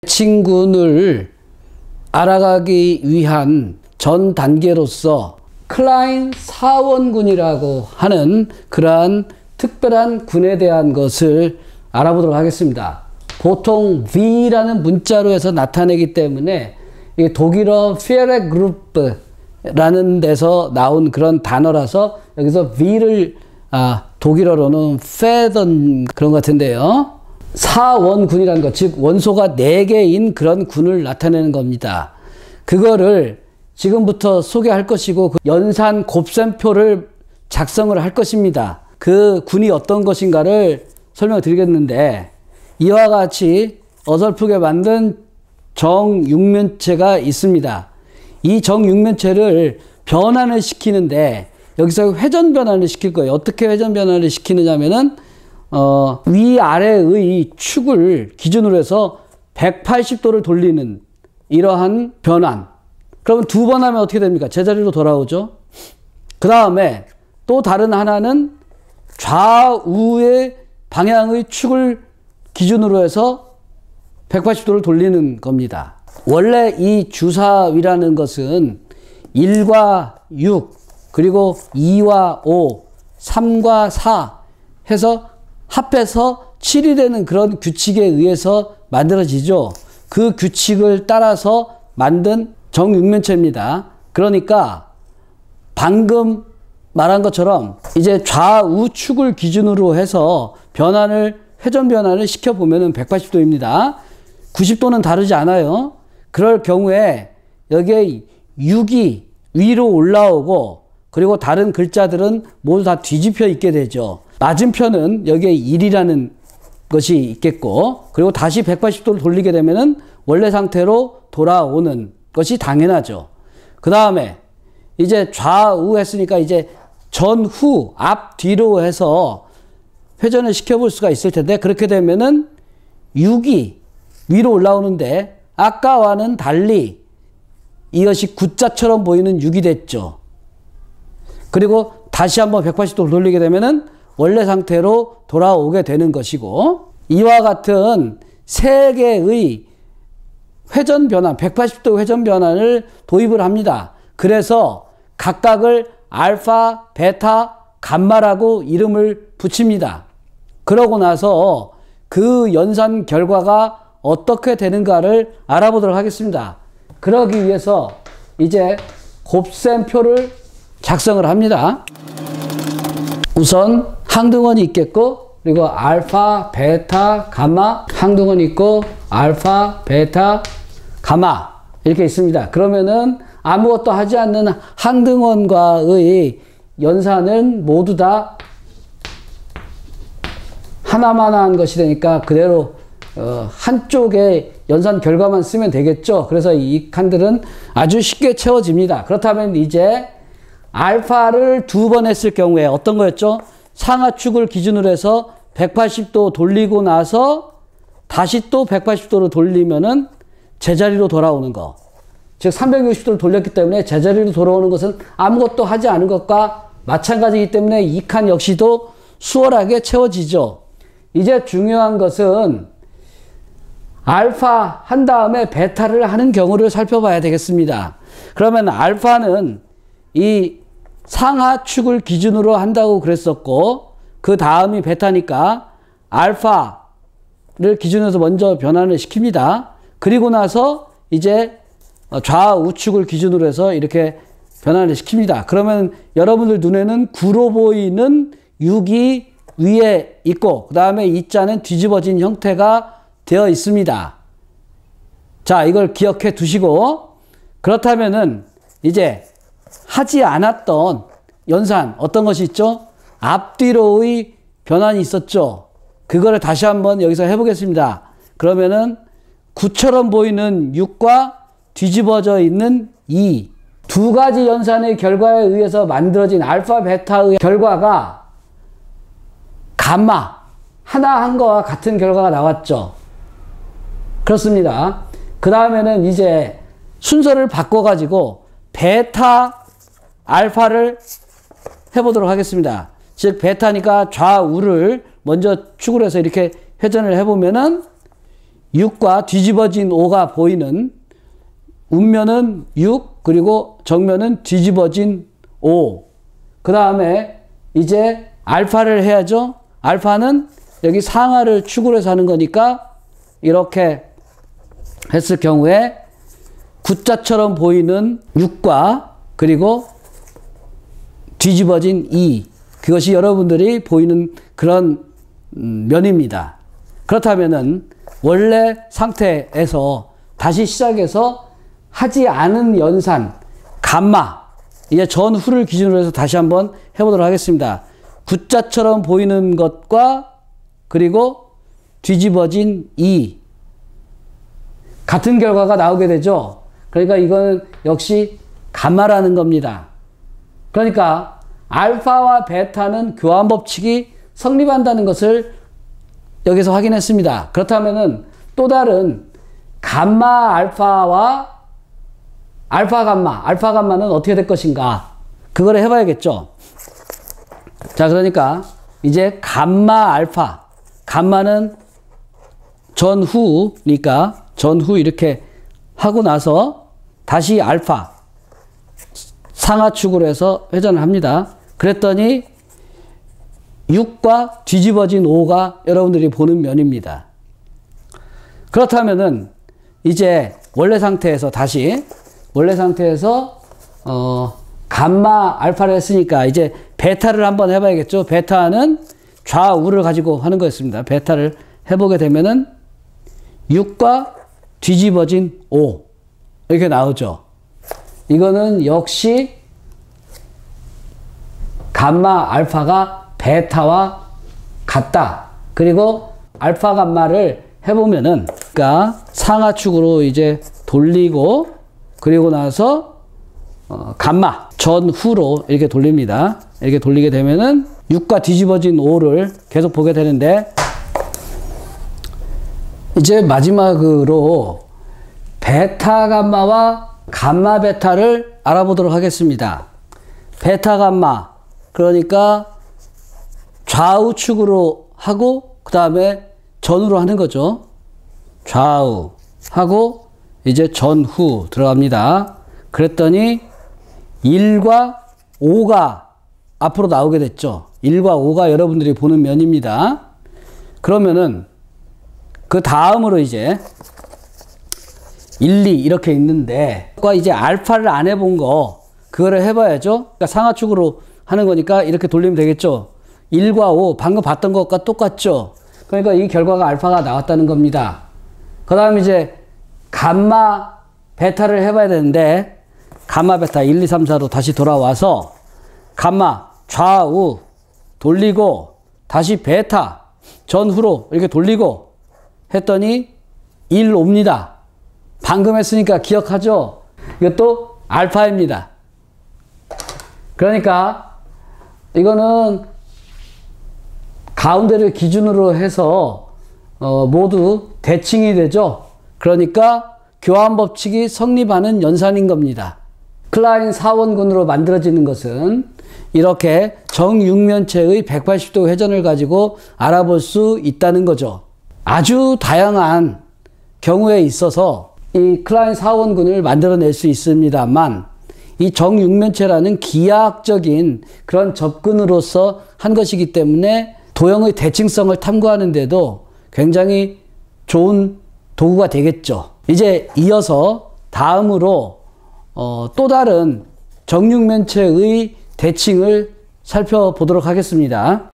대칭군을 알아가기 위한 전 단계로서 클라인 사원군이라고 하는 그러한 특별한 군에 대한 것을 알아보도록 하겠습니다. 보통 V라는 문자로 해서 나타내기 때문에 독일어 Führergrupp라는 데서 나온 그런 단어라서 여기서 V를 독일어로는 Federn 그런 것 같은데요. 사원군이라는 것, 즉 원소가 4개인 그런 군을 나타내는 겁니다. 그거를 지금부터 소개할 것이고 그 연산 곱셈표를 작성을 할 것입니다. 그 군이 어떤 것인가를 설명드리겠는데, 이와 같이 어설프게 만든 정육면체가 있습니다. 이 정육면체를 변환을 시키는데 여기서 회전 변환을 시킬 거예요. 어떻게 회전 변환을 시키느냐면은 위아래의 축을 기준으로 해서 180도를 돌리는 이러한 변환. 그러면 2번 하면 어떻게 됩니까? 제자리로 돌아오죠. 그 다음에 또 다른 하나는 좌우의 방향의 축을 기준으로 해서 180도를 돌리는 겁니다. 원래 이 주사위라는 것은 1과 6, 그리고 2와 5, 3과 4 해서 합해서 7이 되는 그런 규칙에 의해서 만들어지죠. 그 규칙을 따라서 만든 정육면체입니다. 그러니까 방금 말한 것처럼 이제 좌우축을 기준으로 해서 회전 변환을 시켜보면 180도입니다. 90도는 다르지 않아요. 그럴 경우에 여기에 6이 위로 올라오고 그리고 다른 글자들은 모두 다 뒤집혀 있게 되죠. 맞은편은 여기에 1이라는 것이 있겠고, 그리고 다시 180도를 돌리게 되면은 원래 상태로 돌아오는 것이 당연하죠. 그 다음에 이제 좌우 했으니까 이제 전후, 앞, 뒤로 해서 회전을 시켜볼 수가 있을 텐데, 그렇게 되면은 6이 위로 올라오는데 아까와는 달리 이것이 구자처럼 보이는 6이 됐죠. 그리고 다시 한번 180도를 돌리게 되면은 원래 상태로 돌아오게 되는 것이고, 이와 같은 3개의 회전 변환, 180도 회전 변환을 도입을 합니다. 그래서 각각을 알파, 베타, 감마라고 이름을 붙입니다. 그러고 나서 그 연산 결과가 어떻게 되는가를 알아보도록 하겠습니다. 그러기 위해서 이제 곱셈표를 작성을 합니다. 우선 항등원이 있겠고, 그리고 알파, 베타, 감마, 항등원이 있고 알파, 베타, 감마 이렇게 있습니다. 그러면은 아무것도 하지 않는 항등원과의 연산은 모두 다 하나만 한 것이 되니까 그대로 한쪽에 연산 결과만 쓰면 되겠죠. 그래서 이 칸들은 아주 쉽게 채워집니다. 그렇다면 이제 알파를 2번 했을 경우에 어떤 거였죠? 상하축을 기준으로 해서 180도 돌리고 나서 다시 또 180도로 돌리면은 제자리로 돌아오는 거. 즉 360도를 돌렸기 때문에 제자리로 돌아오는 것은 아무것도 하지 않은 것과 마찬가지이기 때문에 이 칸 역시도 수월하게 채워지죠. 이제 중요한 것은 알파 한 다음에 베타를 하는 경우를 살펴봐야 되겠습니다. 그러면 알파는 이 상하축을 기준으로 한다고 그랬었고, 그 다음이 베타니까 알파를 기준으로 해서 먼저 변환을 시킵니다. 그리고 나서 이제 좌우축을 기준으로 해서 이렇게 변환을 시킵니다. 그러면 여러분들 눈에는 9로 보이는 6이 위에 있고, 그 다음에 이 자는 뒤집어진 형태가 되어 있습니다. 자, 이걸 기억해 두시고, 그렇다면은 이제 하지 않았던 연산 어떤 것이 있죠? 앞뒤로의 변환이 있었죠. 그거를 다시 한번 여기서 해보겠습니다. 그러면은 9처럼 보이는 6과 뒤집어져 있는 2. 2가지 연산의 결과에 의해서 만들어진 알파, 베타의 결과가 감마, 하나 한 거와 같은 결과가 나왔죠. 그렇습니다. 그 다음에는 이제 순서를 바꿔가지고 베타, 알파를 해보도록 하겠습니다. 즉 베타니까 좌우를 먼저 축으로 해서 이렇게 회전을 해보면은 6과 뒤집어진 5가 보이는 웃면은 6, 그리고 정면은 뒤집어진 5. 그 다음에 이제 알파를 해야죠. 알파는 여기 상하를 축으로 해서 하는 거니까 이렇게 했을 경우에 구자처럼 보이는 6과 그리고 뒤집어진 2. 그것이 여러분들이 보이는 그런 면입니다. 그렇다면은 원래 상태에서 다시 시작해서 하지 않은 연산, 감마, 이제 전후를 기준으로 해서 다시 한번 해보도록 하겠습니다. 구자처럼 보이는 것과 그리고 뒤집어진 2. 같은 결과가 나오게 되죠. 그러니까 이건 역시 감마라는 겁니다. 그러니까 알파와 베타는 교환 법칙이 성립한다는 것을 여기서 확인했습니다. 그렇다면은 또 다른 감마 알파와 알파 감마는 어떻게 될 것인가? 그거를 해봐야겠죠. 자, 그러니까 이제 감마 알파, 감마는 전후니까 전후 이렇게 하고 나서 다시 알파 상하축으로 해서 회전을 합니다. 그랬더니 6과 뒤집어진 5가 여러분들이 보는 면입니다. 그렇다면은 이제 원래 상태에서 다시 원래 상태에서 감마 알파를 했으니까 이제 베타를 한번 해봐야겠죠. 베타는 좌우를 가지고 하는 거였습니다. 베타를 해보게 되면은 6과 뒤집어진 5 이렇게 나오죠. 이거는 역시 감마 알파가 베타와 같다. 그리고 알파 감마를 해보면은 그러니까 상하축으로 이제 돌리고 그리고 나서 감마 전후로 이렇게 돌립니다. 이렇게 돌리게 되면은 6과 뒤집어진 5를 계속 보게 되는데 이제 마지막으로 베타 감마와 감마 베타를 알아보도록 하겠습니다. 베타 감마 그러니까 좌우축으로 하고 그 다음에 전후로 하는 거죠. 좌우 하고 이제 전후 들어갑니다. 그랬더니 1과 5가 앞으로 나오게 됐죠. 1과 5가 여러분들이 보는 면입니다. 그러면은 그 다음으로 이제 1, 2 이렇게 있는데 이제 알파를 안 해본 거 그거를 해봐야죠. 그러니까 상하축으로 하는 거니까 이렇게 돌리면 되겠죠. 1과 5 방금 봤던 것과 똑같죠. 그러니까 이 결과가 알파가 나왔다는 겁니다. 그 다음 이제 감마 베타를 해봐야 되는데 감마 베타 1, 2, 3, 4로 다시 돌아와서 감마 좌우 돌리고 다시 베타 전후로 이렇게 돌리고 했더니 1 옵니다. 방금 했으니까 기억하죠? 이것도 알파입니다. 그러니까 이거는 가운데를 기준으로 해서 모두 대칭이 되죠. 그러니까 교환 법칙이 성립하는 연산인 겁니다. 클라인 사원군으로 만들어지는 것은 이렇게 정육면체의 180도 회전을 가지고 알아볼 수 있다는 거죠. 아주 다양한 경우에 있어서 이 클라인 사원군을 만들어낼 수 있습니다만 이 정육면체라는 기하학적인 그런 접근으로서 한 것이기 때문에 도형의 대칭성을 탐구하는 데도 굉장히 좋은 도구가 되겠죠. 이제 이어서 다음으로 또 다른 정육면체의 대칭을 살펴보도록 하겠습니다.